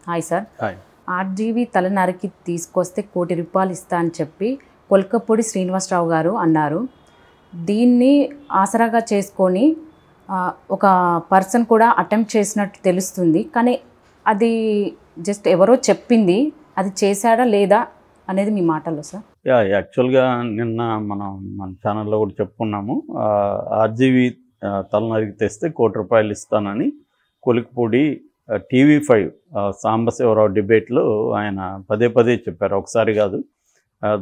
Hi sir. Hi. RGV తల నరికి తీసుకొస్తే ₹1 కోటి ఇస్తా అని చెప్పి కొల్కపూడి శ్రీనివాసరావు గారు అన్నారు. దీన్ని ఆసరాగా చేసుకొని ఒక పర్సన్ కూడా అటెంప్ట్ చేసినట్టు తెలుస్తుంది. కానీ అది జస్ట్ ఎవరో చెప్పింది, అది చేశాడా లేదా అనేది మీ మాటల్లో సార్. యాక్చువల్గా నిన్న మన ఛానల్లో కూడా చెప్పుకున్నాము. ఆర్జీవి తల నరికి తెస్తే ₹1 కోటి ఇస్తానని కొలిక్పూడి TV5 సాంబశివరావు డిబేట్లో ఆయన పదే పదే చెప్పారు. ఒకసారి కాదు,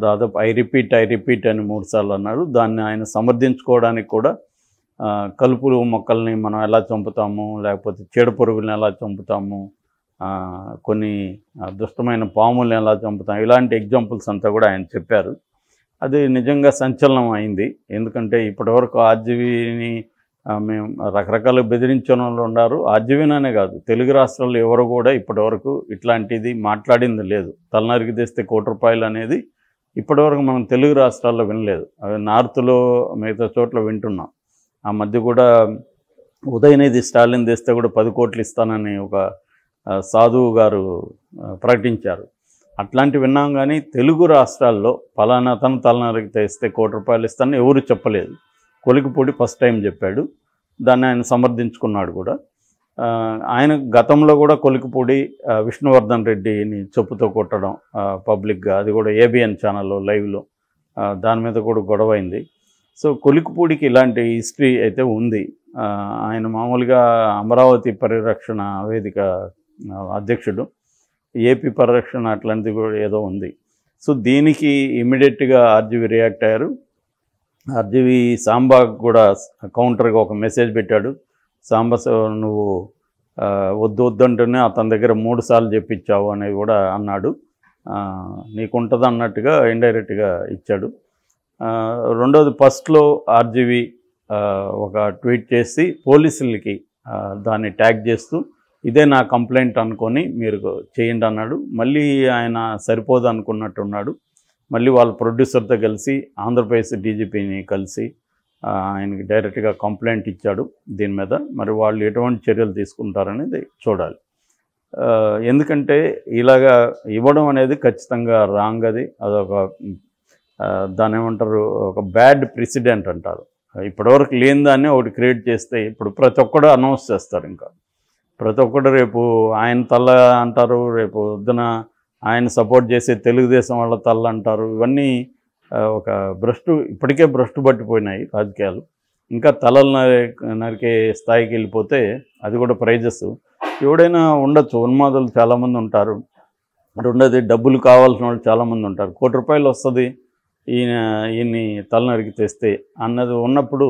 దాదాపు ఐ రిపీట్ అని 3 సార్లు అన్నారు. దాన్ని ఆయన సమర్థించుకోవడానికి కూడా కలుపులు మొక్కల్ని మనం ఎలా చంపుతాము, లేకపోతే చీడ పురుగుల్ని ఎలా చంపుతాము, కొన్ని దుష్టమైన పాముల్ని ఎలా చంపుతాము, ఇలాంటి ఎగ్జాంపుల్స్ అంతా కూడా ఆయన చెప్పారు. అది నిజంగా సంచలనం అయింది. ఎందుకంటే ఇప్పటివరకు ఆర్జీవిని మేము రకరకాల బెదిరించిన వాళ్ళు ఉన్నారు. ఆర్జీవిననే కాదు, తెలుగు రాష్ట్రాల్లో ఎవరు కూడా ఇప్పటివరకు ఇట్లాంటిది మాట్లాడింది లేదు. తలనరికి తెస్తే ₹1 కోటి అనేది ఇప్పటివరకు మనం తెలుగు రాష్ట్రాల్లో వినలేదు. అవి నార్త్లో మిగతా చోట్ల వింటున్నాం. ఆ మధ్య కూడా ఉదయనిధి స్టాలిన్ తెస్తే కూడా 10 కోట్లు ఇస్తానని ఒక సాధువు గారు ప్రకటించారు. అట్లాంటివి విన్నాం. కానీ తెలుగు రాష్ట్రాల్లో పలానా తను తలనరికి తెస్తే ₹1 కోటి ఇస్తానని ఎవరు చెప్పలేదు. కొలిక్పూడి ఫస్ట్ టైం చెప్పాడు. దాన్ని ఆయన సమర్థించుకున్నాడు కూడా. ఆయన గతంలో కూడా కొలిక్పూడి విష్ణువర్ధన్ రెడ్డిని చెప్పుతో కొట్టడం పబ్లిక్గా, అది కూడా ABN ఛానల్లో లైవ్లో, దాని మీద కూడా గొడవైంది. సో కొలిక్పూడికి ఇలాంటి హిస్టరీ అయితే ఉంది. ఆయన మామూలుగా అమరావతి పరిరక్షణ వేదిక అధ్యక్షుడు, ఏపీ పరిరక్షణ అట్లాంటిది కూడా ఏదో ఉంది. సో దీనికి ఇమీడియట్గా ఆర్జీవి రియాక్ట్ అయ్యారు. ఆర్జీవి సాంబాకు కూడా కౌంటర్గా ఒక మెసేజ్ పెట్టాడు. సాంబ నువ్వు వద్దంటేనే అతని దగ్గర 3 సార్లు చెప్పించావు అనేది కూడా అన్నాడు. నీకుంటుంది అన్నట్టుగా ఇండైరెక్ట్గా ఇచ్చాడు. రెండోది, ఫస్ట్లో ఆర్జీవి ఒక ట్వీట్ చేసి పోలీసులకి దాన్ని ట్యాగ్ చేస్తూ ఇదే నా కంప్లైంట్ అనుకొని మీరు చేయండి అన్నాడు. మళ్ళీ ఆయన సరిపోదు అనుకున్నట్టున్నాడు. మళ్ళీ వాళ్ళ ప్రొడ్యూసర్తో కలిసి ఆంధ్రప్రదేశ్ డీజీపీని కలిసి ఆయనకి డైరెక్ట్గా కంప్లైంట్ ఇచ్చాడు దీని మీద. మరి వాళ్ళు ఎటువంటి చర్యలు తీసుకుంటారనేది చూడాలి. ఎందుకంటే ఇలాగా ఇవ్వడం అనేది ఖచ్చితంగా రాంగ్. అదొక దాని ఏమంటారు, ఒక బ్యాడ్ ప్రెసిడెంట్ అంటారు. ఇప్పటివరకు లేని దాన్ని ఒకటి క్రియేట్ చేస్తే ఇప్పుడు ప్రతి ఒక్కడు అనౌన్స్ చేస్తారు. ఇంకా ప్రతి ఒక్కడు రేపు ఆయన తల్ల అంటారు, రేపు వద్దున ఆయన సపోర్ట్ చేసే తెలుగుదేశం వాళ్ళ తల్ల అంటారు. ఇవన్నీ ఒక ఇప్పటికే భ్రష్టు పట్టిపోయినాయి రాజకీయాలు. ఇంకా తలలు నరికే స్థాయికి వెళ్ళిపోతే అది కూడా ప్రైజెస్ ఎవడైనా ఉండొచ్చు. ఉన్మాదులు చాలామంది ఉంటారు. రెండోది, డబ్బులు కావాల్సిన వాళ్ళు చాలామంది ఉంటారు. ₹1 కోటి వస్తుంది ఈయన్ని తలనరికి తెస్తే అన్నది ఉన్నప్పుడు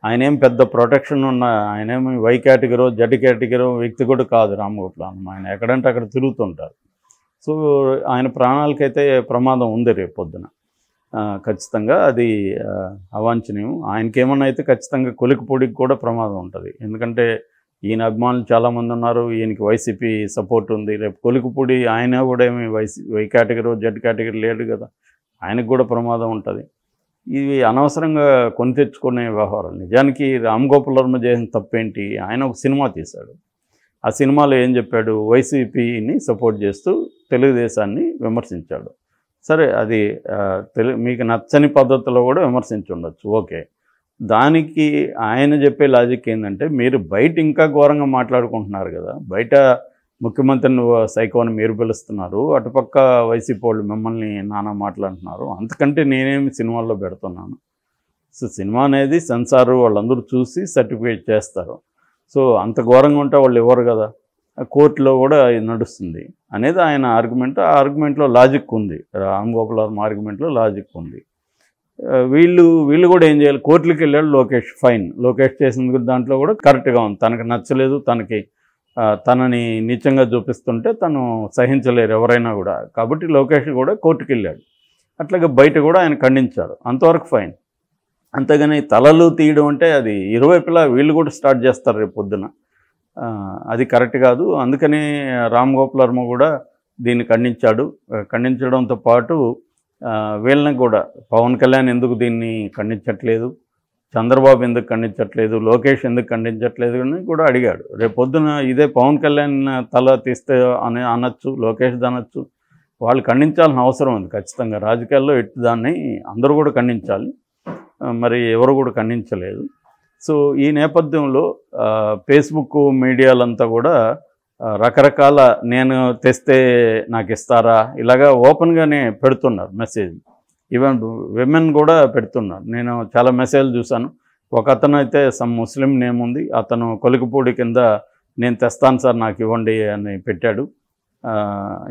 ఆయనేం పెద్ద ప్రొటెక్షన్ ఆయనేమి Y కేటగిరీ Z కేటగిరీ వ్యక్తి కూడా కాదు రామగోపాలం. ఆయన ఎక్కడంటే అక్కడ తిరుగుతుంటారు. సో ఆయన ప్రాణాలకైతే ప్రమాదం ఉంది రేపు పొద్దున. ఖచ్చితంగా అది అవాంఛనీయం. ఆయనకేమన్నా అయితే ఖచ్చితంగా కొలిక్పూడికి కూడా ప్రమాదం ఉంటుంది. ఎందుకంటే ఈయన అభిమానులు చాలామంది ఉన్నారు. ఈయనకి వైసీపీ సపోర్ట్ ఉంది. రేపు కొలిక్పూడి ఆయన కూడా ఏమి Y కేటగిరీ Z కేటగిరీ లేడు కదా, ఆయనకు కూడా ప్రమాదం ఉంటుంది. ఇవి అనవసరంగా కొని తెచ్చుకునే వ్యవహారాలు. నిజానికి రామ్ గోపాల్ వర్మ చేసిన తప్పేంటి? ఆయన ఒక సినిమా తీశాడు. ఆ సినిమాలో ఏం చెప్పాడు? వైసీపీని సపోర్ట్ చేస్తూ తెలుగుదేశాన్ని విమర్శించాడు. సరే, అది మీకు నచ్చని పద్ధతిలో కూడా విమర్శించి ఉండొచ్చు, ఓకే. దానికి ఆయన చెప్పే లాజిక్ ఏంటంటే, మీరు బయట ఇంకా ఘోరంగా మాట్లాడుకుంటున్నారు కదా, బయట ముఖ్యమంత్రిని సైకోని మీరు పిలుస్తున్నారు, అటుపక్క వైసీపీ వాళ్ళు మిమ్మల్ని నానా మాట్లాడుతున్నారు, అంతకంటే నేనేమి సినిమాల్లో పెడుతున్నాను. సో సినిమా అనేది సెన్సారు వాళ్ళందరూ చూసి సర్టిఫికేట్ చేస్తారు. సో అంత ఘోరంగా ఉంటే వాళ్ళు ఇవ్వరు కదా, కోర్టులో కూడా నడుస్తుంది అనేది ఆయన ఆర్గ్యుమెంట్. ఆ ఆర్గ్యుమెంట్లో లాజిక్ ఉంది, రామ్ గోపాల్ వర్మ ఆర్గ్యుమెంట్లో లాజిక్ ఉంది. వీళ్ళు కూడా ఏం చేయాలి? కోర్టులకు వెళ్ళాడు లోకేష్, ఫైన్. లోకేష్ చేసిన దాంట్లో కూడా కరెక్ట్గా ఉంది. తనకు నచ్చలేదు, తనని నీచంగా చూపిస్తుంటే తను సహించలేరు ఎవరైనా కూడా. కాబట్టి లోకేష్ కూడా కోర్టుకు వెళ్ళాడు. అట్లాగే బయట కూడా ఆయన ఖండించాడు, అంతవరకు ఫైన్. అంతేగాని తలలు తీయడం అంటే అది ఇరువైపులా వీళ్ళు కూడా స్టార్ట్ చేస్తారు రేపు పొద్దున. అది కరెక్ట్ కాదు. అందుకని రామ్ గోపాల్ వర్మ కూడా దీన్ని ఖండించాడు. ఖండించడంతో పాటు వీళ్ళని కూడా, పవన్ కళ్యాణ్ ఎందుకు దీన్ని ఖండించట్లేదు, చంద్రబాబు ఎందుకు ఖండించట్లేదు, లోకేష్ ఎందుకు ఖండించట్లేదు అని కూడా అడిగాడు. రేపు పొద్దున ఇదే పవన్ కళ్యాణ్ తల తీస్తే అనొచ్చు, లోకేష్ అనొచ్చు. వాళ్ళు ఖండించాల్సిన అవసరం ఉంది ఖచ్చితంగా. రాజకీయాల్లో ఎట్టి దాన్ని అందరూ కూడా ఖండించాలి. మరి ఎవరు కూడా ఖండించలేదు. సో ఈ నేపథ్యంలో ఫేస్బుక్ మీడియాలంతా కూడా రకరకాల నేను తెస్తే నాకు ఇస్తారా ఇలాగా ఓపెన్గానే పెడుతున్నారు మెసేజ్. ఈవెన్ విమెన్ కూడా పెడుతున్నారు. నేను చాలా మెసేజ్లు చూశాను. ఒక అతను అయితే సమ్ ముస్లిం నేమ్ ఉంది, అతను కొలికపూడి కింద నేను తెస్తాను సార్ నాకు ఇవ్వండి అని పెట్టాడు.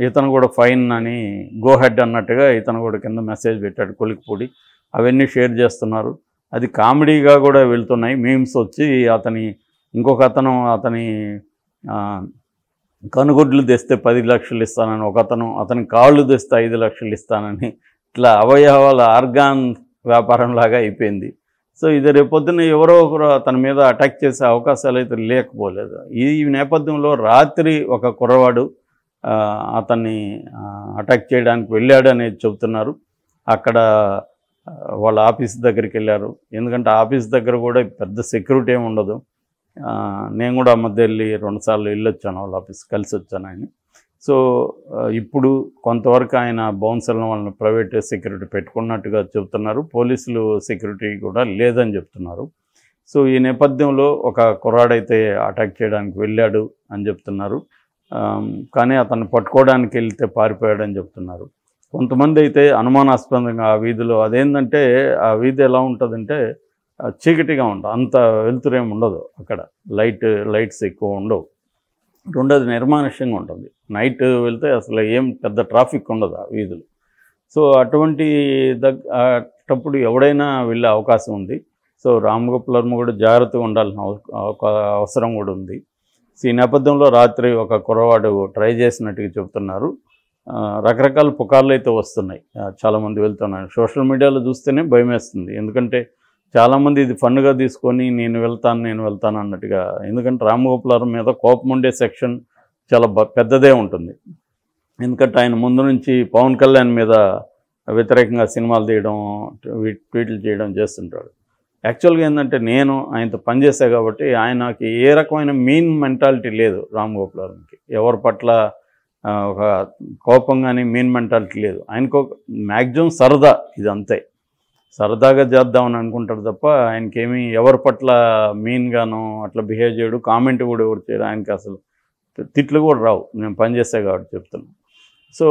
ఇతను కూడా ఫైన్ అని గో హెడ్ అన్నట్టుగా ఇతను కూడా కింద మెసేజ్ పెట్టాడు కొలికపూడి. అవన్నీ షేర్ చేస్తున్నారు. అది కామెడీగా కూడా వెళ్తున్నాయి మీమ్స్ వచ్చి. ఇంకొక అతని కనుగొడ్లు తెస్తే 10 లక్షలు ఇస్తానని అతని కాళ్ళు తెస్తే 5 లక్షలు ఇస్తానని, ఇట్లా అవయవాల ఆర్గాన్ వ్యాపారంలాగా అయిపోయింది. సో ఇది రేపొద్దున ఎవరో ఒకరు అతని మీద అటాక్ చేసే అవకాశాలు అయితే లేకపోలేదు. ఈ నేపథ్యంలో రాత్రి ఒక కుర్రవాడు అతన్ని అటాక్ చేయడానికి వెళ్ళాడు అనేది చెబుతున్నారు. అక్కడ వాళ్ళ ఆఫీస్ దగ్గరికి వెళ్ళారు. ఎందుకంటే ఆఫీస్ దగ్గర కూడా పెద్ద సెక్యూరిటీ ఏమి ఉండదు. నేను కూడా ఆ మధ్య వెళ్ళి 2 సార్లు వెళ్ళొచ్చాను, వాళ్ళ ఆఫీస్ కలిసి వచ్చాను ఆయన. సో ఇప్పుడు కొంతవరకు ఆయన బౌన్సర్లను వాళ్ళని ప్రైవేట్ సెక్యూరిటీ పెట్టుకున్నట్టుగా చెబుతున్నారు. పోలీసులు సెక్యూరిటీ కూడా లేదని చెప్తున్నారు. సో ఈ నేపథ్యంలో ఒక కుర్రాడైతే అటాక్ చేయడానికి వెళ్ళాడు అని చెప్తున్నారు. కానీ అతన్ని పట్టుకోవడానికి వెళ్తే పారిపోయాడని చెప్తున్నారు. కొంతమంది అయితే అనుమానాస్పదంగా ఆ వీధిలో, అదేంటంటే ఆ వీధి ఎలా ఉంటుందంటే చీకటిగా ఉంటుంది, అంత వెలుతురేమి ఉండదు అక్కడ, లైట్స్ ఎక్కువ ఉండవు. రెండోది నిర్మానుష్యంగా ఉంటుంది. నైట్ వెళ్తే అసలు ఏం పెద్ద ట్రాఫిక్ ఉండదు ఆ వీధులు. సో అటువంటి ఎవడైనా వెళ్ళే అవకాశం ఉంది. సో రామగోపాల్ వర్మ కూడా జాగ్రత్తగా ఉండాల్సిన అవసరం కూడా ఉంది. ఈ నేపథ్యంలో రాత్రి ఒక కుర్రవాడు ట్రై చేసినట్టుగా చెబుతున్నారు. రకరకాల పుకార్లు అయితే వస్తున్నాయి, చాలామంది వెళ్తున్నారు. సోషల్ మీడియాలో చూస్తేనే భయం వేస్తుంది. ఎందుకంటే చాలామంది ఇది ఫన్గా తీసుకొని నేను వెళ్తాను అన్నట్టుగా. ఎందుకంటే రామగోపాల్ వర్మ మీద కోపం ఉండే సెక్షన్ చాలా పెద్దదే ఉంటుంది. ఎందుకంటే ఆయన ముందు నుంచి పవన్ కళ్యాణ్ మీద వ్యతిరేకంగా సినిమాలు తీయడం, ట్వీట్లు చేయడం చేస్తుంటాడు. యాక్చువల్గా ఏంటంటే నేను ఆయనతో పనిచేసా కాబట్టి ఆయనకి ఏ రకమైన మీన్ మెంటాలిటీ లేదు రామగోపాల్ వర్మకి. ఎవరి పట్ల ఒక కోపం కానీ మీన్ మెంటాలిటీ లేదు ఆయనకు. మ్యాక్సిమం సరదా, ఇది అంతే, సరదాగా చేద్దామని అనుకుంటాడు తప్ప ఆయనకేమీ ఎవరి పట్ల మీన్గానో అట్లా బిహేవ్ చేయడు. కామెంట్ కూడా ఎవరు చేయడు. ఆయనకి అసలు తిట్లు కూడా రావు, నేను పనిచేసా కాబట్టి చెప్తున్నాను. సో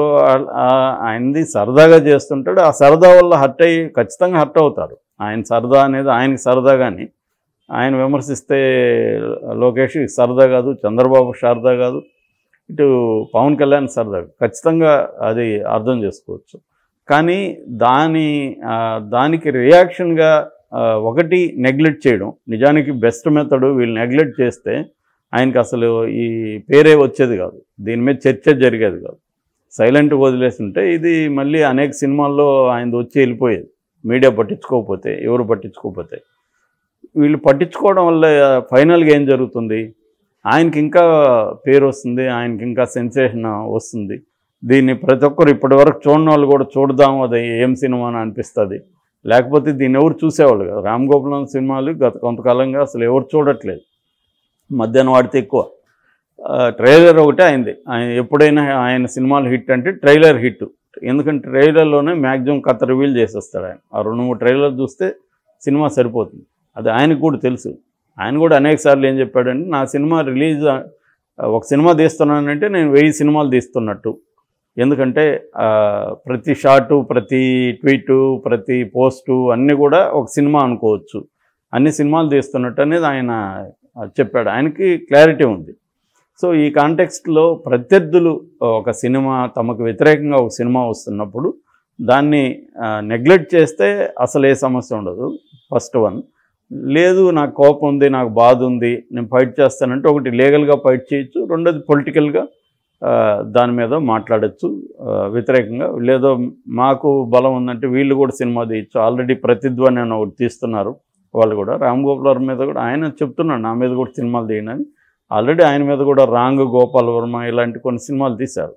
ఆయనది సరదాగా చేస్తుంటాడు. ఆ సరదా వల్ల ఖచ్చితంగా హర్ట్ అవుతారు. ఆయన సరదా అనేది ఆయనకి సరదా, కానీ ఆయన విమర్శిస్తే లోకేష్ సరదా కాదు, చంద్రబాబు సరదా కాదు, ఇటు పవన్ కళ్యాణ్ సరదా, ఖచ్చితంగా అది అర్థం చేసుకోవచ్చు. కానీ దానికి రియాక్షన్గా ఒకటి నెగ్లెక్ట్ చేయడం నిజానికి బెస్ట్ మెథడ్. వీళ్ళు నెగ్లెక్ట్ చేస్తే ఆయనకి అసలు ఈ పేరే వచ్చేది కాదు, దీని మీద చర్చ జరిగేది కాదు. సైలెంట్గా వదిలేస్తుంటే ఇది మళ్ళీ అనేక సినిమాల్లో ఆయనది వచ్చి వెళ్ళిపోయేది. మీడియా పట్టించుకోకపోతే, ఎవరు పట్టించుకోకపోతే. వీళ్ళు పట్టించుకోవడం వల్ల ఫైనల్గా ఏం జరుగుతుంది, ఆయనకి ఇంకా పేరు వస్తుంది, ఆయనకి ఇంకా సెన్సేషన్ వస్తుంది. దీన్ని ప్రతి ఒక్కరు ఇప్పటివరకు చూడని వాళ్ళు కూడా చూడదాము, అది ఏం సినిమా అని అనిపిస్తుంది. లేకపోతే దీన్ని ఎవరు చూసేవాళ్ళు కదా. రామ్ గోపాల్ సినిమాలు గత కొంతకాలంగా అసలు ఎవరు చూడట్లేదు. మధ్యాహ్నం వాడితే ఎక్కువ. ట్రైలర్ ఒకటే అయింది. ఎప్పుడైనా ఆయన సినిమాలు హిట్ అంటే ట్రైలర్ హిట్. ఎందుకంటే ట్రైలర్లోనే మ్యాక్సిమం కథ రివీల్ చేసేస్తాడు ఆయన. ఆ 2-3 ట్రైలర్ చూస్తే సినిమా సరిపోతుంది. అది ఆయనకు కూడా తెలుసు. ఆయన కూడా అనేక సార్లు ఏం చెప్పాడంటే, నా సినిమా రిలీజ్, ఒక సినిమా తీస్తున్నానంటే నేను 1000 సినిమాలు తీస్తున్నట్టు. ఎందుకంటే ప్రతి షాటు, ప్రతి ట్వీటు, ప్రతి పోస్టు అన్నీ కూడా ఒక సినిమా అనుకోవచ్చు. అన్ని సినిమాలు తీస్తున్నట్టు అనేది ఆయన చెప్పాడు. ఆయనకి క్లారిటీ ఉంది. సో ఈ కాంటెక్స్ట్లో ప్రత్యర్థులు ఒక సినిమా, తమకు వ్యతిరేకంగా ఒక సినిమా వస్తున్నప్పుడు దాన్ని నెగ్లెక్ట్ చేస్తే అసలు ఏ సమస్య ఉండదు. First one. లేదు నాకు కోపం ఉంది, నాకు బాధ ఉంది, నేను ఫైట్ చేస్తానంటే ఒకటి లీగల్గా ఫైట్ చేయొచ్చు, రెండోది పొలిటికల్గా దాని మీద మాట్లాడచ్చు వ్యతిరేకంగా. లేదో మాకు బలం ఉందంటే వీళ్ళు కూడా సినిమా తీయచ్చు. ఆల్రెడీ ప్రతిధ్వని అని ఒకటి తీస్తున్నారు వాళ్ళు కూడా. రామ్ గోపాల్ వర్మ మీద కూడా ఆయన చెప్తున్నాడు, నా మీద కూడా సినిమాలు తీయండి అని. ఆల్రెడీ ఆయన మీద కూడా రాంగ్ గోపాల్ వర్మ ఇలాంటి కొన్ని సినిమాలు తీశారు.